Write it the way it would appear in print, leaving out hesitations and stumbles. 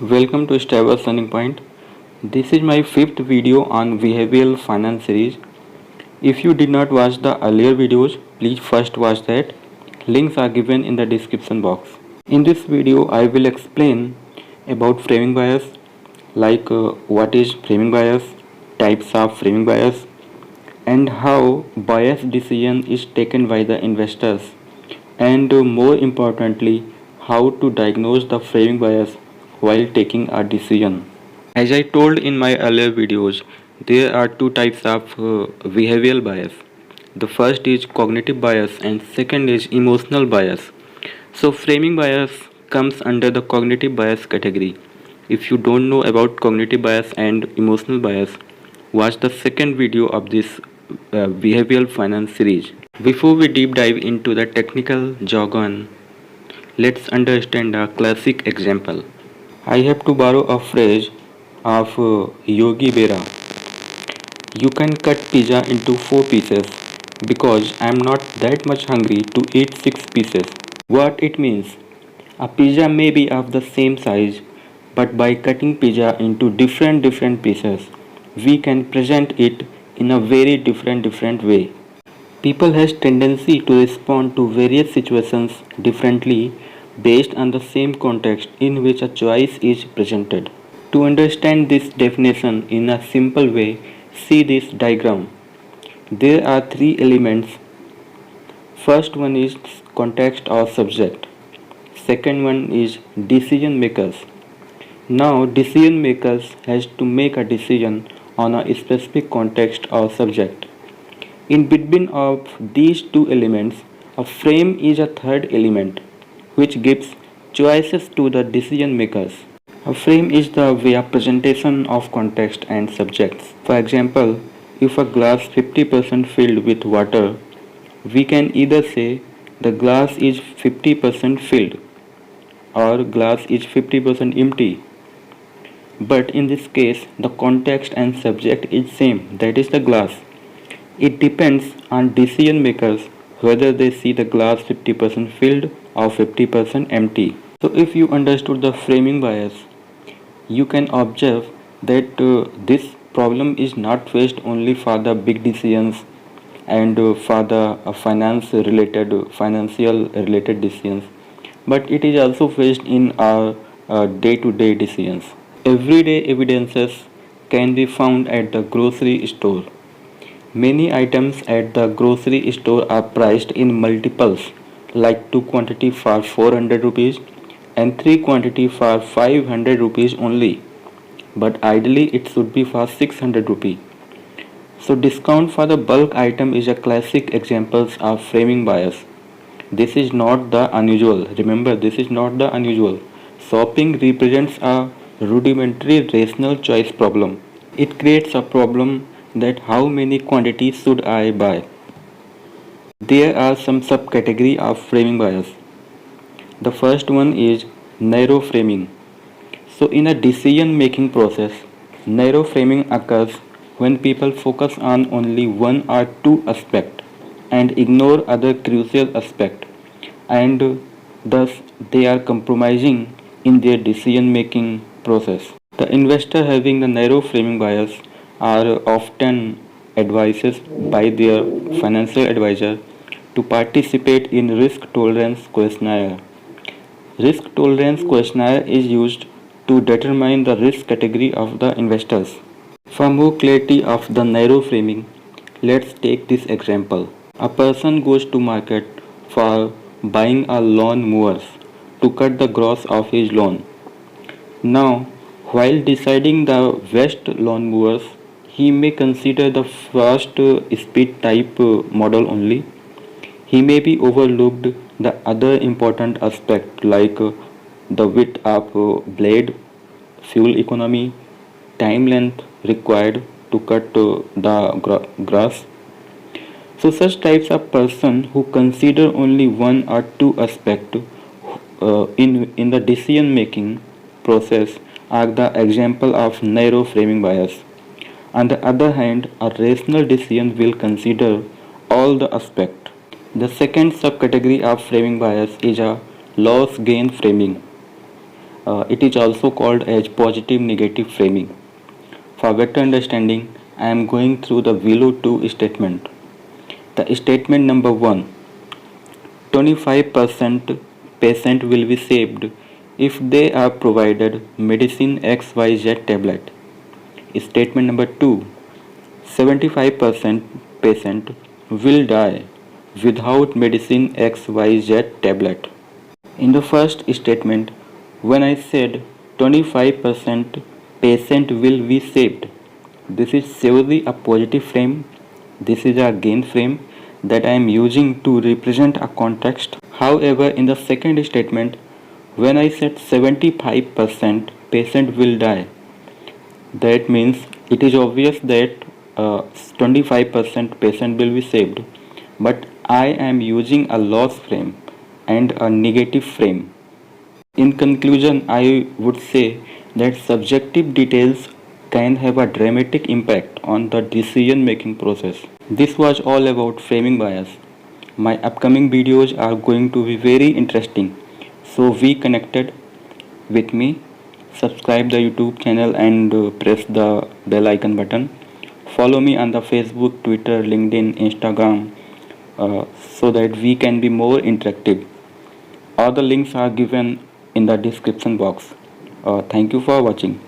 Welcome to Stable Turning Point. This is my fifth video on behavioral finance series. If you did not watch the earlier videos, please first watch that. Links are given in the description box. In this video, I will explain about framing bias, like what is framing bias, types of framing bias, and how bias decision is taken by the investors, and more importantly, how to diagnose the framing bias while taking a decision. As I told in my earlier videos, there are two types of behavioral bias. The first is cognitive bias and second is emotional bias. So framing bias comes under the cognitive bias category. If you don't know about cognitive bias and emotional bias, watch the second video of this behavioral finance series. Before we deep dive into the technical jargon, let's understand a classic example. I have to borrow a phrase of Yogi Berra. You can cut pizza into 4 pieces because I am not that much hungry to eat 6 pieces. What it means? A pizza may be of the same size, but by cutting pizza into different pieces, we can present it in a very different way. People has tendency to respond to various situations differently based on the same context in which a choice is presented. To understand this definition in a simple way, see this diagram. There are three elements. First one is context or subject. Second one is decision makers. Now decision makers has to make a decision on a specific context or subject. In between of these two elements, a frame is a third element which gives choices to the decision makers. A frame is the way of presentation of context and subjects. For example, if a glass 50% filled with water, we can either say the glass is 50% filled or glass is 50% empty. But in this case, the context and subject is same, that is the glass. It depends on decision makers whether they see the glass 50% filled or 50% empty. So if you understood the framing bias, you can observe that this problem is not faced only for the big decisions and for the financial related decisions, but it is also faced in our day-to-day decisions. Everyday evidences can be found at the grocery store. Many items at the grocery store are priced in multiples, like 2 quantity for 400 rupees and 3 quantity for 500 rupees only. But ideally it should be for 600 rupees. So discount for the bulk item is a classic example of framing bias. This is not the unusual. Remember, this is not the unusual. Shopping represents a rudimentary rational choice problem. It creates a problem that how many quantities should I buy. There are some subcategory of framing bias. The first one is narrow framing. So in a decision making process, narrow framing occurs when people focus on only one or two aspects and ignore other crucial aspects, and thus they are compromising in their decision making process. The investor having the narrow framing bias are often advised by their financial advisor to participate in risk tolerance questionnaire. Risk tolerance questionnaire is used to determine the risk category of the investors. For more clarity of the narrow framing, let's take this example. A person goes to market for buying a lawn mower to cut the grass of his lawn. Now, while deciding the best lawn mowers, he may consider the fast speed type model only. He may be overlooked the other important aspect like the width of blade, fuel economy, time length required to cut the grass. So such types of person who consider only one or two aspect in the decision making process are the example of narrow framing bias. On the other hand, a rational decision will consider all the aspects. The second subcategory of framing bias is a loss gain framing. It is also called as positive negative framing. For better understanding, I am going through the below two statement. The statement number 1, 25% patient will be saved if they are provided medicine XYZ tablet. Statement number 2, 75% patient will die without medicine XYZ tablet. In the first statement, when I said 25% patient will be saved, this is surely a positive frame. This is a gain frame that I am using to represent a context. However, in the second statement, when I said 75% patient will die, that means it is obvious that 25% patient will be saved, but I am using a loss frame and a negative frame. In conclusion, I would say that subjective details can have a dramatic impact on the decision making process. This was all about framing bias. My upcoming videos are going to be very interesting. So be connected with me. Subscribe the YouTube channel and press the bell icon button. Follow me on the Facebook, Twitter, LinkedIn, Instagram so that we can be more interactive. All the links are given in the description box. Thank you for watching.